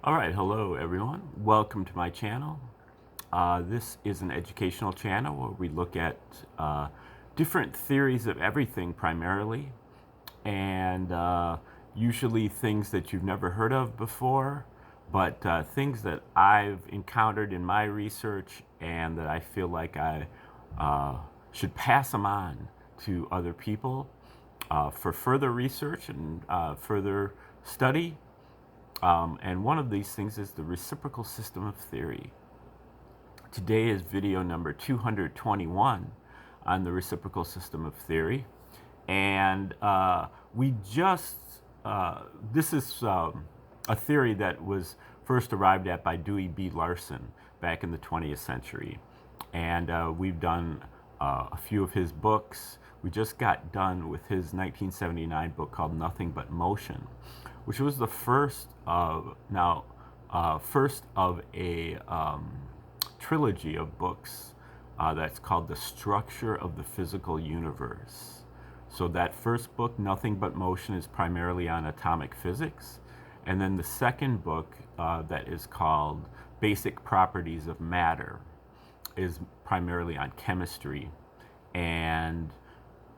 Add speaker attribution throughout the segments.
Speaker 1: All right, hello everyone. Welcome to my channel. This is an educational channel where we look at different theories of everything primarily, and usually things that you've never heard of before, but things that I've encountered in my research and that I feel like I should pass them on to other people for further research and further study. And one of these things is the reciprocal system of theory. Today is video number 221 on the reciprocal system of theory. And this is a theory that was first arrived at by Dewey B. Larson back in the 20th century. And we've done a few of his books. We just got done with his 1979 book called Nothing But Motion, which was the first of a trilogy of books that's called The Structure of the Physical Universe. So that first book, Nothing But Motion, is primarily on atomic physics. And then the second book that is called Basic Properties of Matter is primarily on chemistry. And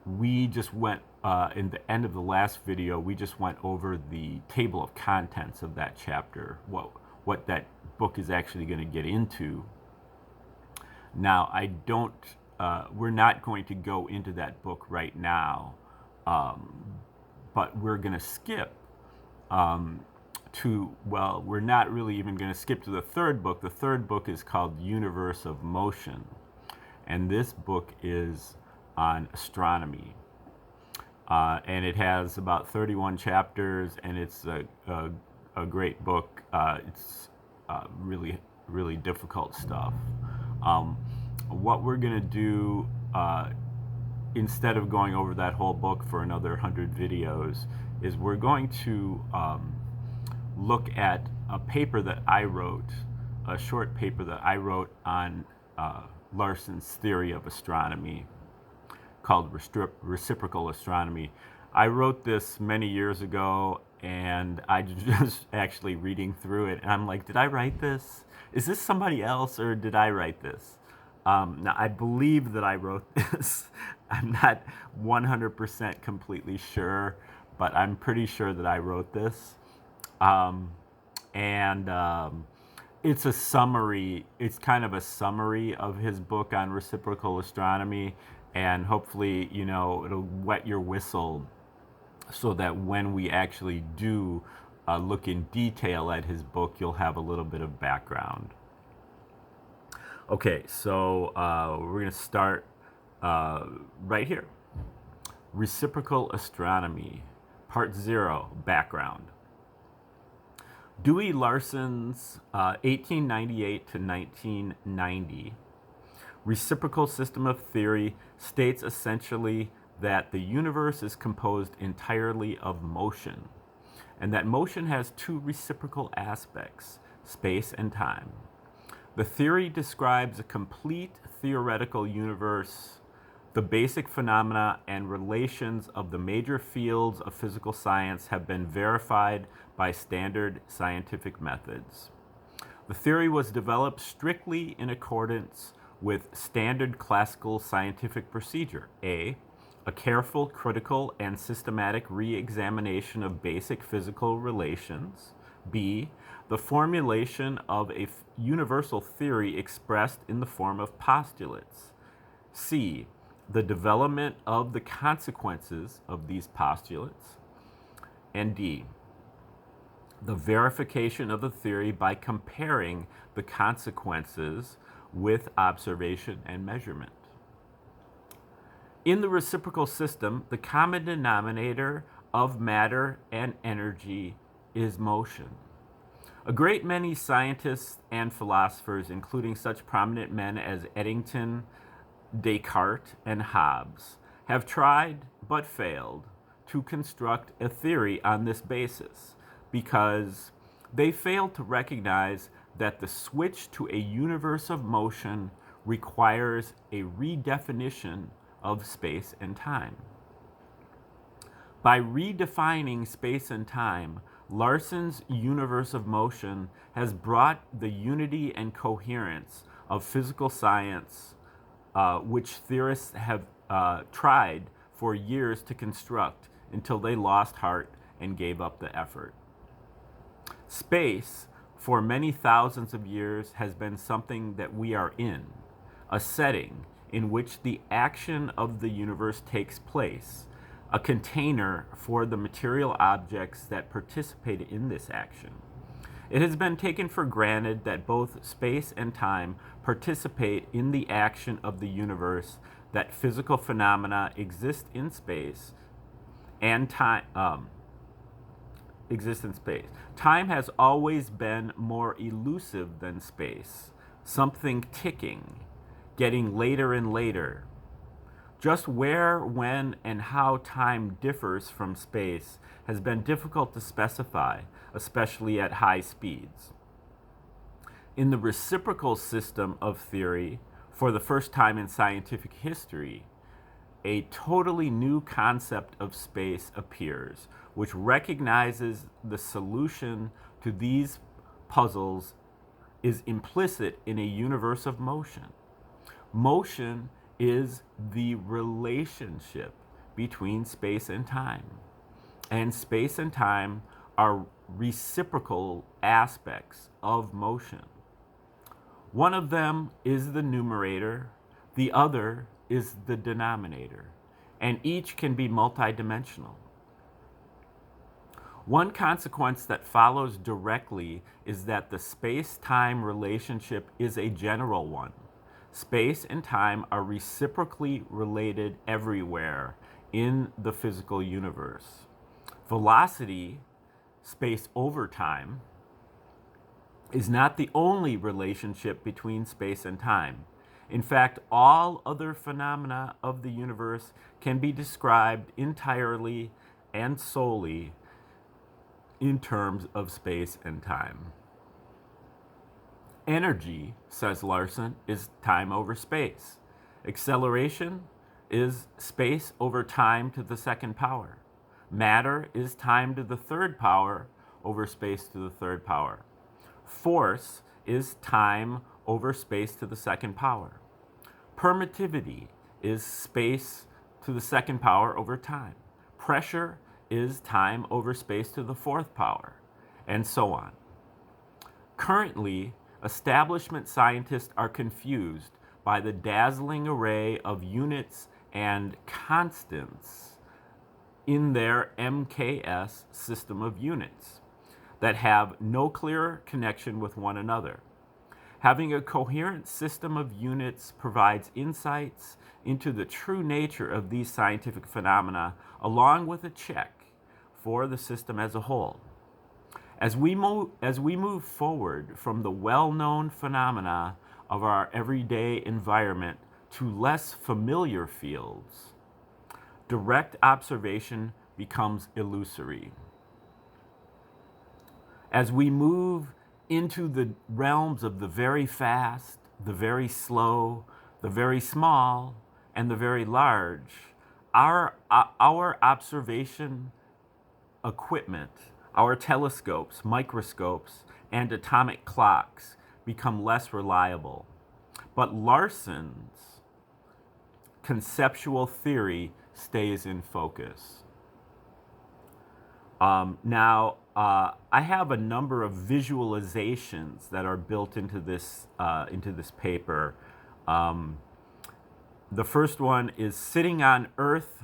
Speaker 1: we just went, in the end of the last video, we just went over the table of contents of that chapter, what that book is actually going to get into. Now, we're not going to go into that book right now, but we're going to skip we're not really even going to skip to the third book. The third book is called Universe of Motion, and this book is on astronomy. And it has about 31 chapters, and it's a great book. It's really, really difficult stuff. What we're going to do, instead of going over that whole book for another 100 videos, is we're going to look at a paper that I wrote, a short paper that I wrote on Larson's theory of astronomy called Reciprocal Astronomy. I wrote this many years ago, and I just actually reading through it, and I'm like, did I write this? Is this somebody else, or did I write this? Now, I believe that I wrote this. I'm not 100% completely sure, but I'm pretty sure that I wrote this. It's a summary. It's kind of a summary of his book on reciprocal astronomy, and hopefully, it'll wet your whistle so that when we actually do look in detail at his book, you'll have a little bit of background. Okay, so we're going to start right here. Reciprocal Astronomy, Part 0, Background. Dewey Larson's 1898 to 1990 reciprocal system of theory states essentially that the universe is composed entirely of motion, and that motion has two reciprocal aspects, space and time. The theory describes a complete theoretical universe. The basic phenomena and relations of the major fields of physical science have been verified by standard scientific methods. The theory was developed strictly in accordance with standard classical scientific procedure. A careful, critical, and systematic re-examination of basic physical relations. B, the formulation of a universal theory expressed in the form of postulates. C, the development of the consequences of these postulates. And D, the verification of the theory by comparing the consequences with observation and measurement. In the reciprocal system, the common denominator of matter and energy is motion. A great many scientists and philosophers, including such prominent men as Eddington, Descartes, and Hobbes, have tried but failed to construct a theory on this basis because they failed to recognize that the switch to a universe of motion requires a redefinition of space and time. By redefining space and time, Larson's universe of motion has brought the unity and coherence of physical science, which theorists have tried for years to construct until they lost heart and gave up the effort. Space, for many thousands of years, has been something that we are in, a setting in which the action of the universe takes place, a container for the material objects that participate in this action. It has been taken for granted that both space and time participate in the action of the universe, that physical phenomena exist in space and time. Time has always been more elusive than space, something ticking, getting later and later. Just where, when, and how time differs from space has been difficult to specify, especially at high speeds. In the reciprocal system of theory, for the first time in scientific history, a totally new concept of space appears, which recognizes the solution to these puzzles is implicit in a universe of motion. Motion is the relationship between space and time. And space and time are reciprocal aspects of motion. One of them is the numerator, the other is the denominator, and each can be multidimensional. One consequence that follows directly is that the space-time relationship is a general one. Space and time are reciprocally related everywhere in the physical universe. Velocity, space over time, is not the only relationship between space and time. In fact, all other phenomena of the universe can be described entirely and solely in terms of space and time. Energy, says Larson, is time over space. Acceleration is space over time to the second power. Matter is time to the third power over space to the third power. Force is time over space to the second power. Permittivity is space to the second power over time. Pressure is time over space to the fourth power, and so on. Currently, establishment scientists are confused by the dazzling array of units and constants in their MKS system of units that have no clear connection with one another. Having a coherent system of units provides insights into the true nature of these scientific phenomena, along with a check for the system as a whole. As we move forward from the well-known phenomena of our everyday environment to less familiar fields, direct observation becomes illusory. As we move into the realms of the very fast, the very slow, the very small, and the very large, our observation equipment, our telescopes, microscopes, and atomic clocks become less reliable. But Larson's conceptual theory stays in focus. I have a number of visualizations that are built into this paper. The first one is sitting on Earth,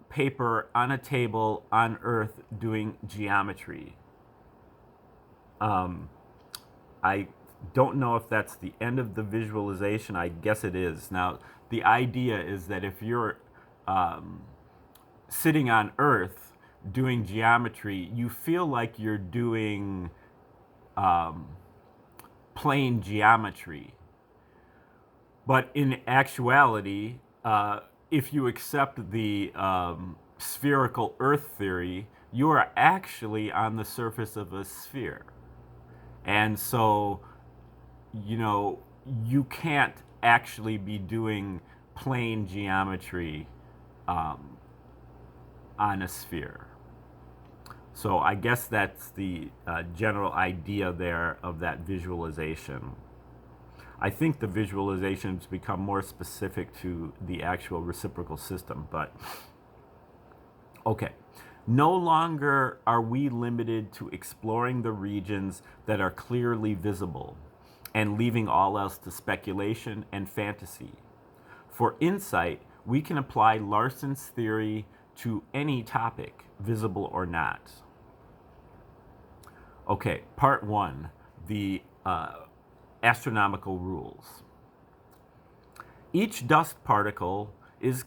Speaker 1: paper on a table on Earth doing geometry. I don't know if that's the end of the visualization. I guess it is. Now, the idea is that if you're sitting on Earth doing geometry, you feel like you're doing plane geometry. But in actuality, if you accept the spherical Earth theory, you are actually on the surface of a sphere. And so, you can't actually be doing plane geometry on a sphere. So I guess that's the general idea there of that visualization. I think the visualizations become more specific to the actual reciprocal system, but okay. No longer are we limited to exploring the regions that are clearly visible and leaving all else to speculation and fantasy. For insight, we can apply Larson's theory to any topic, visible or not. Okay, part one, the astronomical rules. Each dust particle is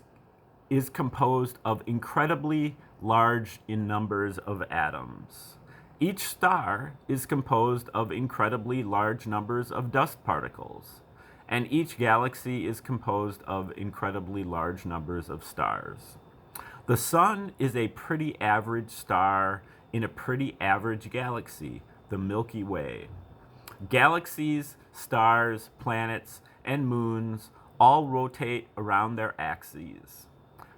Speaker 1: composed of incredibly large in numbers of atoms. Each star is composed of incredibly large numbers of dust particles. And each galaxy is composed of incredibly large numbers of stars. The sun is a pretty average star in a pretty average galaxy, the Milky Way. Galaxies, stars, planets, and moons all rotate around their axes.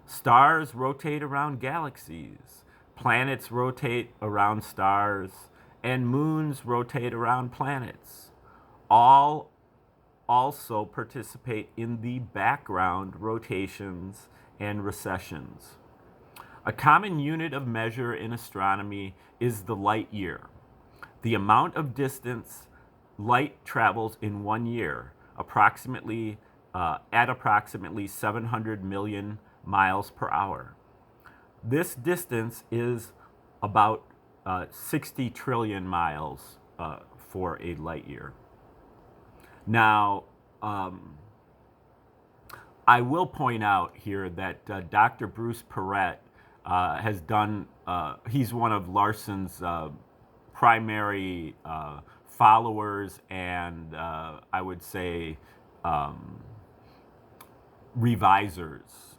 Speaker 1: Stars rotate around galaxies, planets rotate around stars, and moons rotate around planets. All also participate in the background rotations and recessions. A common unit of measure in astronomy is the light year, the amount of distance light travels in 1 year, at approximately 700 million miles per hour. This distance is about 60 trillion miles for a light year. Now, I will point out here that Dr. Bruce Perret has done, he's one of Larson's primary followers and I would say revisers.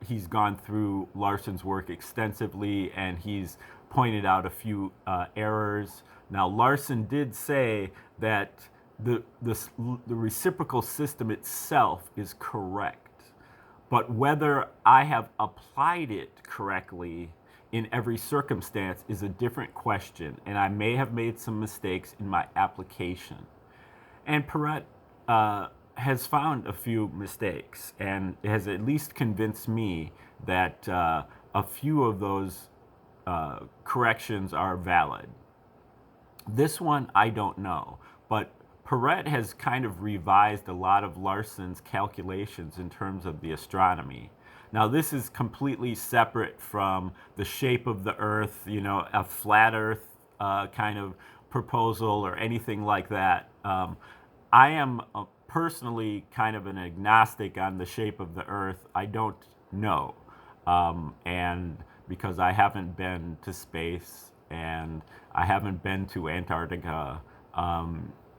Speaker 1: He's gone through Larson's work extensively and he's pointed out a few errors. Now, Larson did say that the reciprocal system itself is correct, but whether I have applied it correctly in every circumstance is a different question, and I may have made some mistakes in my application. And Perret has found a few mistakes and has at least convinced me that a few of those corrections are valid. This one I don't know, but Perret has kind of revised a lot of Larson's calculations in terms of the astronomy. Now, this is completely separate from the shape of the Earth, you know, a flat Earth kind of proposal or anything like that. I am personally kind of an agnostic on the shape of the Earth. I don't know. And because I haven't been to space and I haven't been to Antarctica,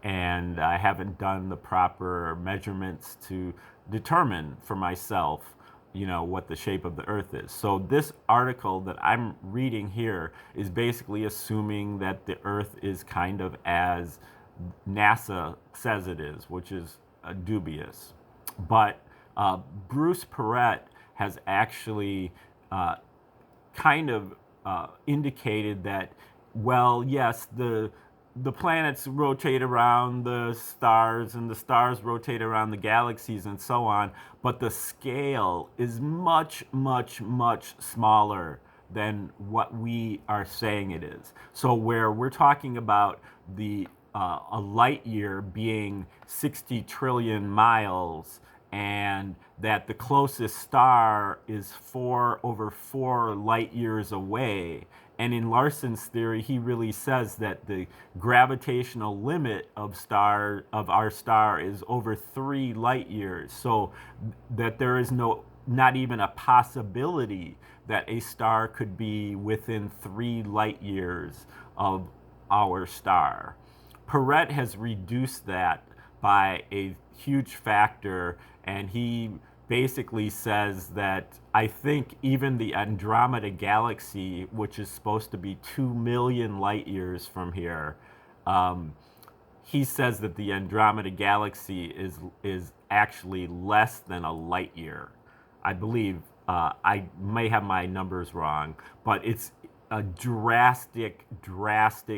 Speaker 1: and I haven't done the proper measurements to determine for myself, you know, what the shape of the Earth is. So this article that I'm reading here is basically assuming that the Earth is kind of as NASA says it is, which is dubious. But Bruce Perret has actually kind of indicated that, well, yes, the planets rotate around the stars and the stars rotate around the galaxies and so on, but the scale is much, much, much smaller than what we are saying it is. So where we're talking about a light year being 60 trillion miles and that the closest star is 4/4 light years away. And in Larson's theory, he really says that the gravitational limit of our star is over 3 light years. So that there is not even a possibility that a star could be within 3 light years of our star. Perret has reduced that by a huge factor, and he basically says that I think even the Andromeda galaxy, which is supposed to be 2 million light years from here, he says that the Andromeda galaxy is actually less than a light year. I believe I may have my numbers wrong, but it's a drastic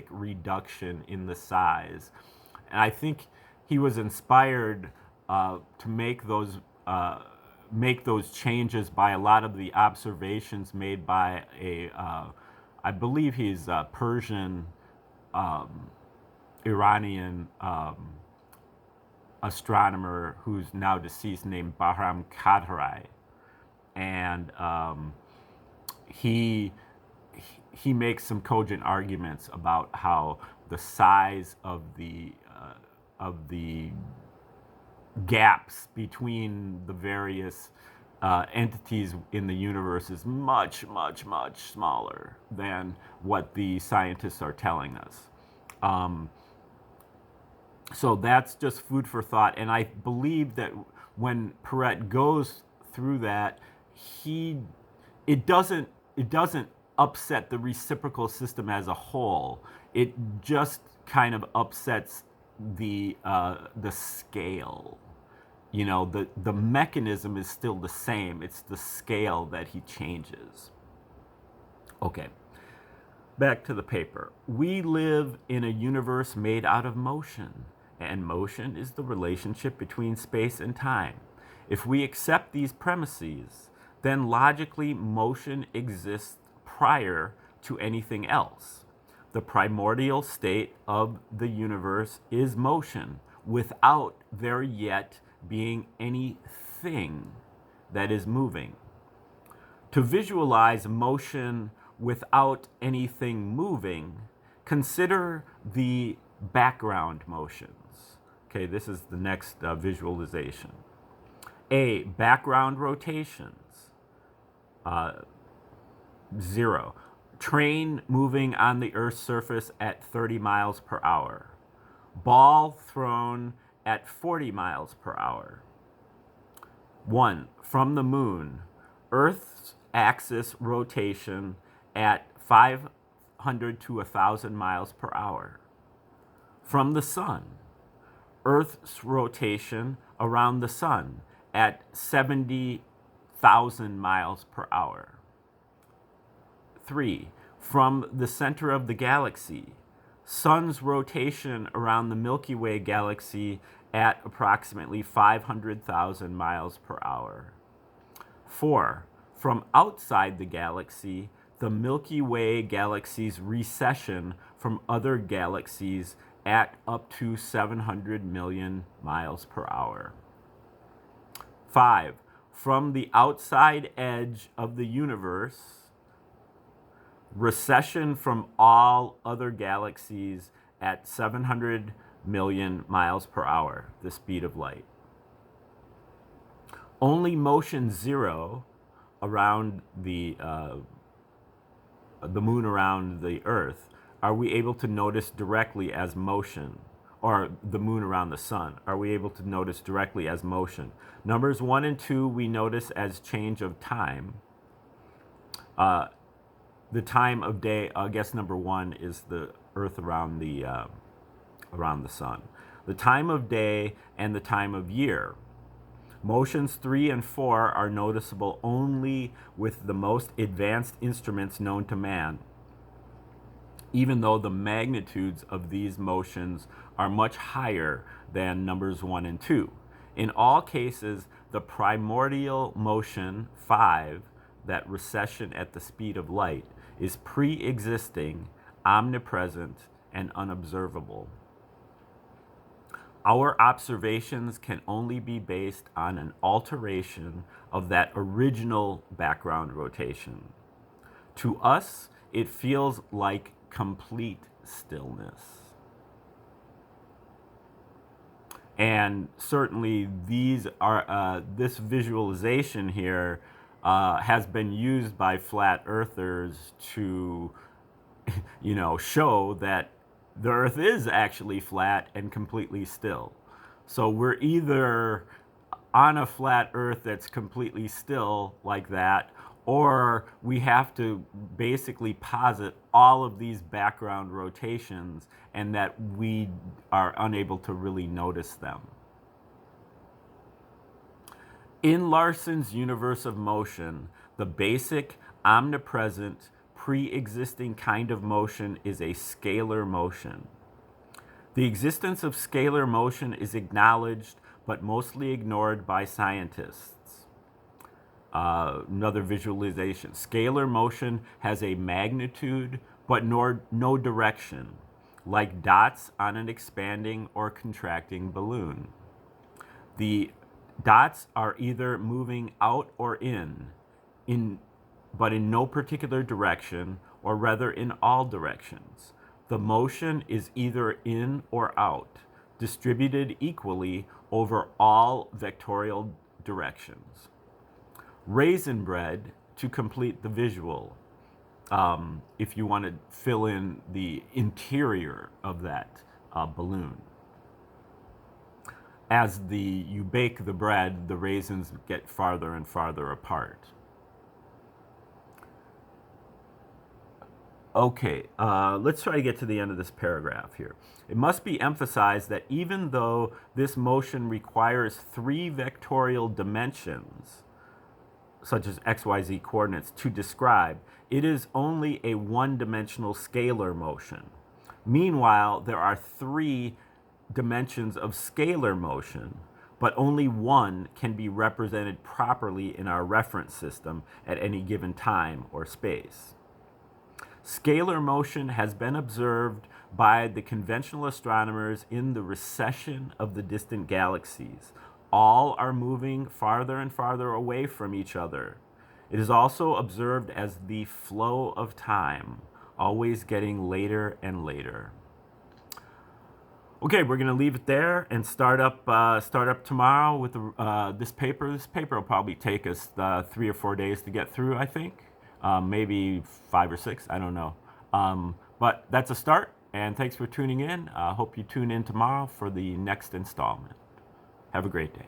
Speaker 1: reduction in the size. And I think he was inspired to make those changes by a lot of the observations made by I believe he's a Persian, Iranian astronomer who's now deceased, named Bahram Kadrai. And he makes some cogent arguments about how the size of the gaps between the various entities in the universe is much smaller than what the scientists are telling us. So that's just food for thought. And I believe that when Perret goes through that, it doesn't upset the reciprocal system as a whole. It just kind of upsets the scale. You know, the mechanism is still the same. It's the scale that he changes. Okay, back to the paper. We live in a universe made out of motion, and motion is the relationship between space and time. If we accept these premises, then logically motion exists prior to anything else. The primordial state of the universe is motion, without there yet being anything that is moving. To visualize motion without anything moving, consider the background motions. Okay, this is the next visualization. A, background rotations. 0. Train moving on the Earth's surface at 30 miles per hour. Ball thrown at 40 miles per hour. 1. From the moon, Earth's axis rotation at 500 to 1,000 miles per hour. From the sun, Earth's rotation around the sun at 70,000 miles per hour. 3. From the center of the galaxy, sun's rotation around the Milky Way galaxy at approximately 500,000 miles per hour. 4. From outside the galaxy, the Milky Way galaxy's recession from other galaxies at up to 700 million miles per hour. 5. From the outside edge of the universe, recession from all other galaxies at 700 million miles per hour, the speed of light. Only motion 0 around the moon around the Earth are we able to notice directly as motion, or the moon around the sun, are we able to notice directly as motion. Numbers 1 and 2 we notice as change of time. The time of day, I guess number 1 is the Earth around the sun. The time of day and the time of year. Motions 3 and 4 are noticeable only with the most advanced instruments known to man, even though the magnitudes of these motions are much higher than numbers 1 and 2. In all cases, the primordial motion 5, that recession at the speed of light, is pre-existing, omnipresent, and unobservable. Our observations can only be based on an alteration of that original background rotation. To us, it feels like complete stillness. And certainly this visualization here has been used by flat earthers to, show that the Earth is actually flat and completely still. So we're either on a flat Earth that's completely still like that, or we have to basically posit all of these background rotations and that we are unable to really notice them. In Larson's universe of motion, the basic, omnipresent, pre-existing kind of motion is a scalar motion. The existence of scalar motion is acknowledged but mostly ignored by scientists. Another visualization. Scalar motion has a magnitude but no direction, like dots on an expanding or contracting balloon. The dots are either moving out or but in no particular direction, or rather in all directions. The motion is either in or out, distributed equally over all vectorial directions. Raisin bread to complete the visual, if you want to fill in the interior of that balloon. As you bake the bread, the raisins get farther and farther apart. Okay, let's try to get to the end of this paragraph here. It must be emphasized that even though this motion requires 3 vectorial dimensions, such as XYZ coordinates, to describe, it is only a one-dimensional scalar motion. Meanwhile, there are 3 dimensions of scalar motion, but only one can be represented properly in our reference system at any given time or space. Scalar motion has been observed by the conventional astronomers in the recession of the distant galaxies. All are moving farther and farther away from each other. It is also observed as the flow of time, always getting later and later. Okay, we're going to leave it there and start up tomorrow with this paper. This paper will probably take us 3 or 4 days to get through, I think. Maybe 5 or 6, I don't know. But that's a start, and thanks for tuning in. I hope you tune in tomorrow for the next installment. Have a great day.